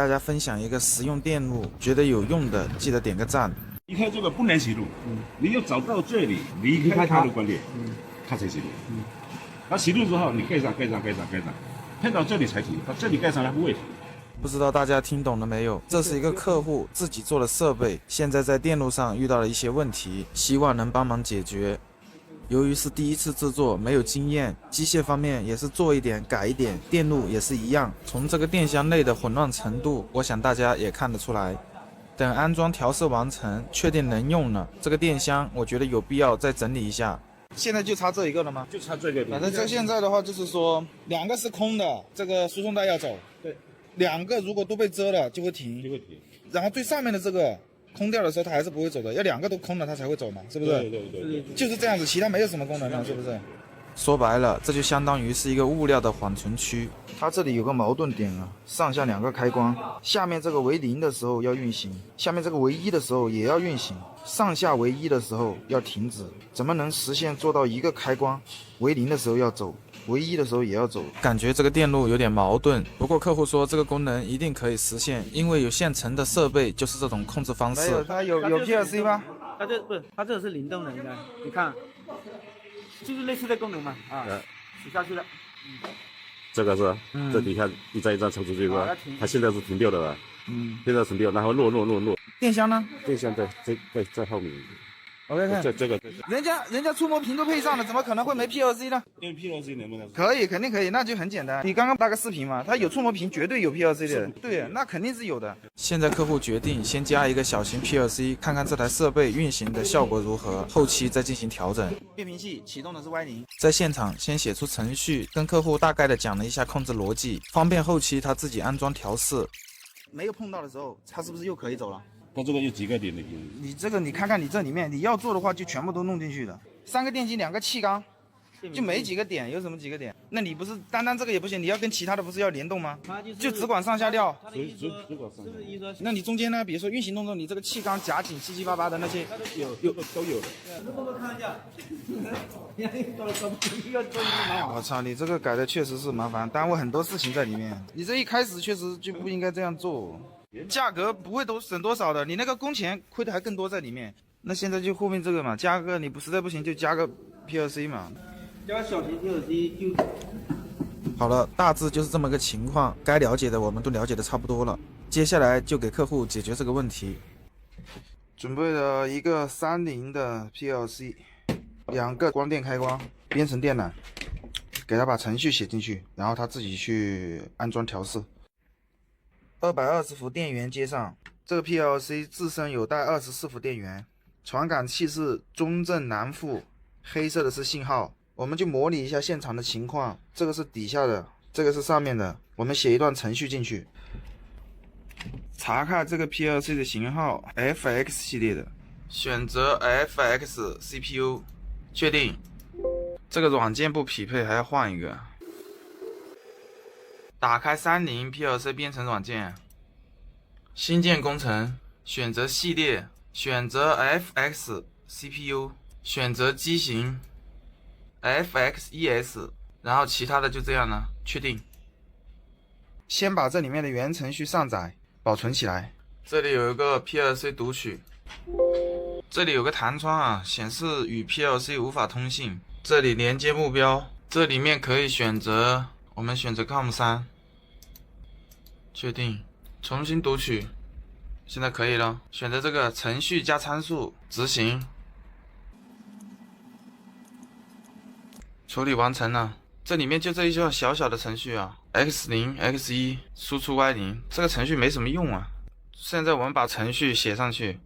大家分享一个实用电路，觉得有用的记得点个赞。离开这个不能吸入，你要找到这里，离开它的观点，它才吸入。它吸入之后，你盖上，碰到这里才提，到这里盖上来不会提。不知道大家听懂了没有？这是一个客户自己做的设备，现在在电路上遇到了一些问题，希望能帮忙解决。由于是第一次制作，没有经验，机械方面也是做一点改一点，电路也是一样。从这个电箱内的混乱程度，我想大家也看得出来。等安装调试完成，确定能用了，这个电箱我觉得有必要再整理一下。现在就插这一个了吗？就差这个。反正这现在的话就是说，两个是空的，这个输送带要走。对，两个如果都被遮了就会停。然后最上面的这个空掉的时候它还是不会走的，要两个都空了它才会走嘛，是不是？对，就是这样子，其他没有什么功能了，是不是？说白了，这就相当于是一个物料的缓存区。它这里有个矛盾点啊，上下两个开关，下面这个为0的时候要运行，下面这个为1的时候也要运行，上下为1的时候要停止，怎么能实现做到一个开关为0的时候要走，为1的时候也要走？感觉这个电路有点矛盾。不过客户说这个功能一定可以实现，因为有现成的设备就是这种控制方式。没有，它有 PLC 吗？它这不是，它这个是灵动的，应该你看，就是类似的功能嘛啊，取下去了。这个是，这底下一张一张抽出去是吧？它现在是停掉的了，现在停掉，然后落。电箱呢？电箱在后面。OK， 看这个，人家触摸屏都配上了，怎么可能会没 PLC 呢？因为 PLC 能不能？可以，肯定可以，那就很简单。你刚刚那个视频嘛，它有触摸屏，绝对有 PLC 的。对，那肯定是有的。现在客户决定先加一个小型 PLC， 看看这台设备运行的效果如何，后期再进行调整。变频器启动的是 Y0，在现场先写出程序，跟客户大概的讲了一下控制逻辑，方便后期他自己安装调试。没有碰到的时候，它是不是又可以走了？它这个有几个点的？你这个你看看你这里面，你要做的话就全部都弄进去的。3个电机2个气缸，就没几个点，有什么几个点？那你不是单这个也不行，你要跟其他的不是要联动吗？就只管上下吊。只管上下吊。那你中间呢？比如说运行动作，你这个气缸夹紧七七八八的那些，都有。动作看一下。我操，你这个改的确实是麻烦，耽误很多事情在里面。你这一开始确实就不应该这样做。价格不会都省多少的，你那个工钱亏的还更多在里面。那现在就后面这个嘛，加个你不实在不行就加个 PLC 嘛，加小型 PLC 就好了，大致就是这么个情况。该了解的我们都了解的差不多了，接下来就给客户解决这个问题。准备了一个30的 PLC， 2个光电开关，编程电缆，给他把程序写进去，然后他自己去安装调试。220伏电源接上，这个 PLC 自身有带24伏电源，传感器是中正南负，黑色的是信号。我们就模拟一下现场的情况，这个是底下的，这个是上面的，我们写一段程序进去。查看这个 PLC 的型号 FX 系列的，选择 FX CPU， 确定。这个软件不匹配还要换一个。打开30 PLC 编程软件，新建工程，选择系列，选择 FX CPU， 选择机型 FXES， 然后其他的就这样了，确定。先把这里面的原程序上载保存起来。这里有一个 PLC 读取，这里有个弹窗啊，显示与 PLC 无法通信。这里连接目标，这里面可以选择，我们选择 COM3， 确定，重新读取，现在可以了。选择这个程序加参数，执行，处理完成了。这里面就这一段小小的程序啊 ，X0、X1 输出 Y0， 这个程序没什么用啊。现在我们把程序写上去。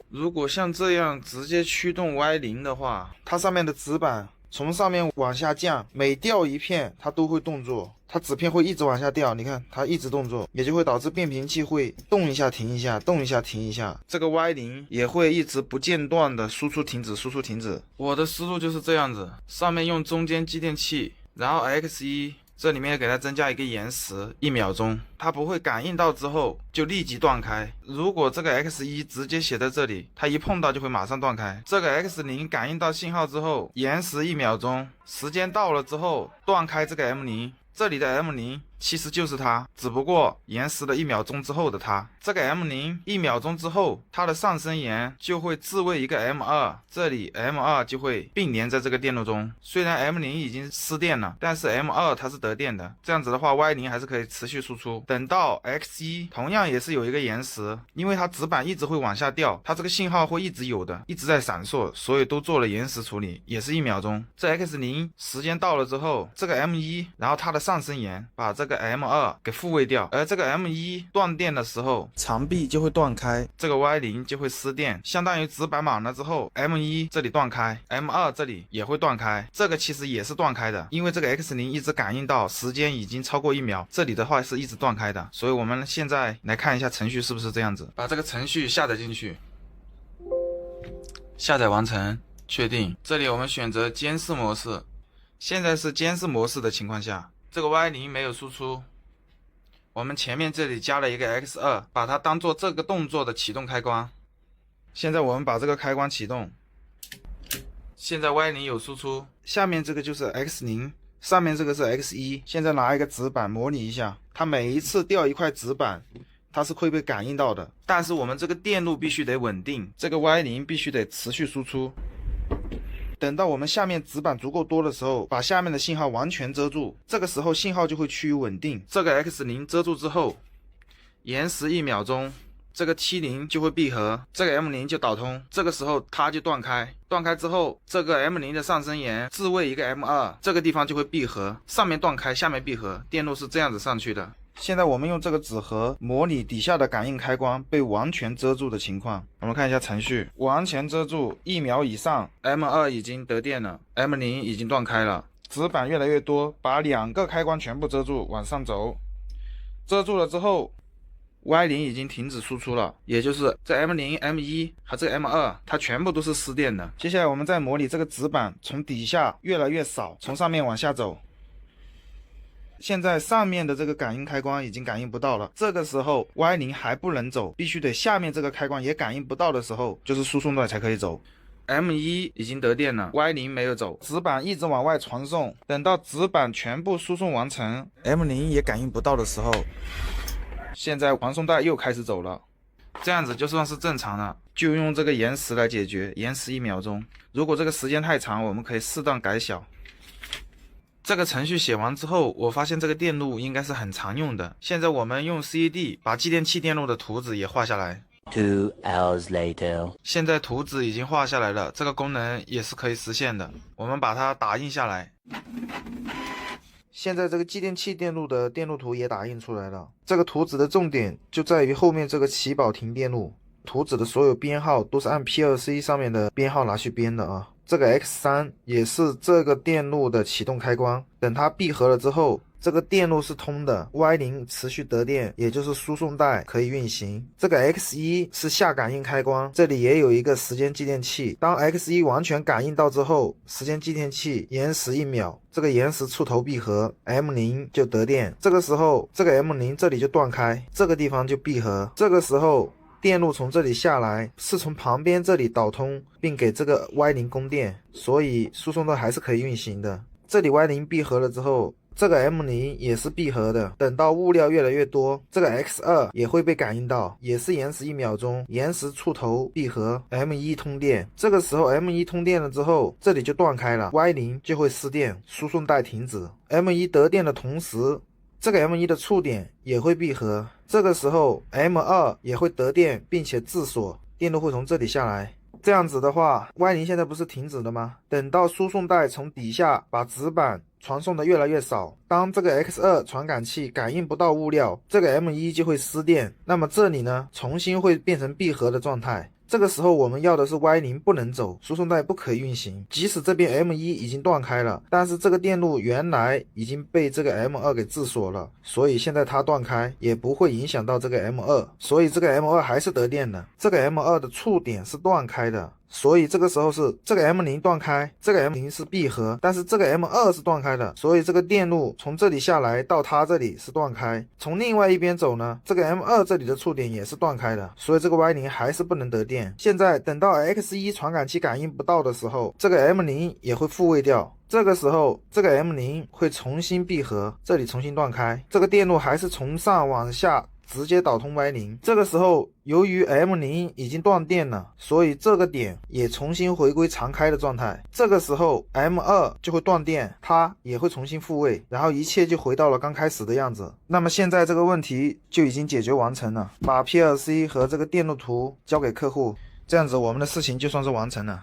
如果像这样直接驱动 Y0 的话，它上面的纸板从上面往下降，每掉一片它都会动作，它纸片会一直往下掉，你看它一直动作，也就会导致变频器会动一下停一下，动一下停一下，这个 Y0 也会一直不间断的输出停止，输出停止。我的思路就是这样子，上面用中间继电器，然后 X1这里面给它增加一个延时，1秒钟，它不会感应到之后就立即断开。如果这个 X1 直接写在这里，它一碰到就会马上断开。这个 X0 感应到信号之后，延时1秒钟，时间到了之后断开这个 M0，这里的 M0 其实就是它，只不过延时了1秒钟之后的它。这个 M0 1秒钟之后，它的上升沿就会自位一个 M2， 这里 M2 就会并联在这个电路中。虽然 M0 已经失电了，但是 M2 它是得电的，这样子的话 Y0 还是可以持续输出。等到 X1 同样也是有一个延时，因为它纸板一直会往下掉，它这个信号会一直有的，一直在闪烁，所以都做了延时处理，也是1秒钟。这 X0 时间到了之后，这个 M1 然后它的上升沿把这个 M2 给复位掉，而这个 M1 断电的时候，长臂就会断开，这个 Y0 就会失电，相当于纸板满了之后 M1 这里断开， M2 这里也会断开，这个其实也是断开的，因为这个 X0 一直感应到时间已经超过1秒，这里的话是一直断开的。所以我们现在来看一下程序是不是这样子，把这个程序下载进去，下载完成，确定。这里我们选择监视模式，现在是监视模式的情况下，这个 Y0 没有输出，我们前面这里加了一个 X2， 把它当做这个动作的启动开关。现在我们把这个开关启动，现在 Y0 有输出，下面这个就是 X0， 上面这个是 X1。现在拿一个纸板模拟一下，它每一次掉一块纸板，它是会被感应到的，但是我们这个电路必须得稳定，这个 Y0 必须得持续输出。等到我们下面纸板足够多的时候，把下面的信号完全遮住，这个时候信号就会趋于稳定。这个 X0 遮住之后，延时1秒钟，这个 T0 就会闭合，这个 M0 就导通，这个时候它就断开。断开之后，这个 M0 的上升沿自位一个 M2， 这个地方就会闭合，上面断开，下面闭合，电路是这样子上去的。现在我们用这个纸盒模拟底下的感应开关被完全遮住的情况。我们看一下程序，完全遮住1秒以上， M2 已经得电了， M0 已经断开了，纸板越来越多，把2个开关全部遮住，往上走，遮住了之后 Y0 已经停止输出了，也就是这 M0、M1 和这个 M2 它全部都是失电的。接下来我们再模拟这个纸板从底下越来越少，从上面往下走。现在上面的这个感应开关已经感应不到了，这个时候 Y0 还不能走，必须得下面这个开关也感应不到的时候，就是输送带才可以走。M1 已经得电了， Y0 没有走，纸板一直往外传送，等到纸板全部输送完成， M0 也感应不到的时候，现在传送带又开始走了，这样子就算是正常了。就用这个延时来解决，延时1秒钟。如果这个时间太长，我们可以适当改小。这个程序写完之后，我发现这个电路应该是很常用的。现在我们用 CAD 把继电器电路的图纸也画下来。2 hours later， 现在图纸已经画下来了，这个功能也是可以实现的。我们把它打印下来。现在这个继电器电路的电路图也打印出来了。这个图纸的重点就在于后面这个奇宝停电路，图纸的所有编号都是按 P2C 上面的编号拿去编的啊。这个 X3 也是这个电路的启动开关，等它闭合了之后，这个电路是通的， Y0 持续得电，也就是输送带可以运行。这个 X1 是下感应开关，这里也有一个时间继电器，当 X1 完全感应到之后，时间继电器延时1秒，这个延时触头闭合， M0 就得电，这个时候这个 M0 这里就断开，这个地方就闭合，这个时候电路从这里下来，是从旁边这里导通，并给这个 Y0 供电，所以输送带还是可以运行的。这里 Y0 闭合了之后，这个 M0 也是闭合的，等到物料越来越多，这个 X2 也会被感应到，也是延时1秒钟，延时触头闭合， M1 通电。这个时候 M1 通电了之后，这里就断开了， Y0 就会失电，输送带停止。 M1 得电的同时，这个 M1 的触点也会闭合，这个时候 M2 也会得电并且自锁，电路会从这里下来。这样子的话 Y0 现在不是停止了吗？等到输送带从底下把纸板传送的越来越少，当这个 X2 传感器感应不到物料，这个 M1 就会失电，那么这里呢重新会变成闭合的状态。这个时候我们要的是 Y0 不能走，输送带不可以运行。即使这边 M1 已经断开了，但是这个电路原来已经被这个 M2 给自锁了，所以现在它断开也不会影响到这个 M2， 所以这个 M2 还是得电的。这个 M2 的触点是断开的，所以这个时候是这个 M0 断开，这个 M0 是闭合，但是这个 M2 是断开的，所以这个电路从这里下来到它这里是断开，从另外一边走呢，这个 M2 这里的触点也是断开的，所以这个 Y0 还是不能得电。现在等到 X1 传感器感应不到的时候，这个 M0 也会复位掉，这个时候这个 M0 会重新闭合，这里重新断开，这个电路还是从上往下直接导通 Y0， 这个时候由于 M0 已经断电了，所以这个点也重新回归常开的状态，这个时候 M2 就会断电，它也会重新复位，然后一切就回到了刚开始的样子。那么现在这个问题就已经解决完成了，把 PLC 和这个电路图交给客户，这样子我们的事情就算是完成了。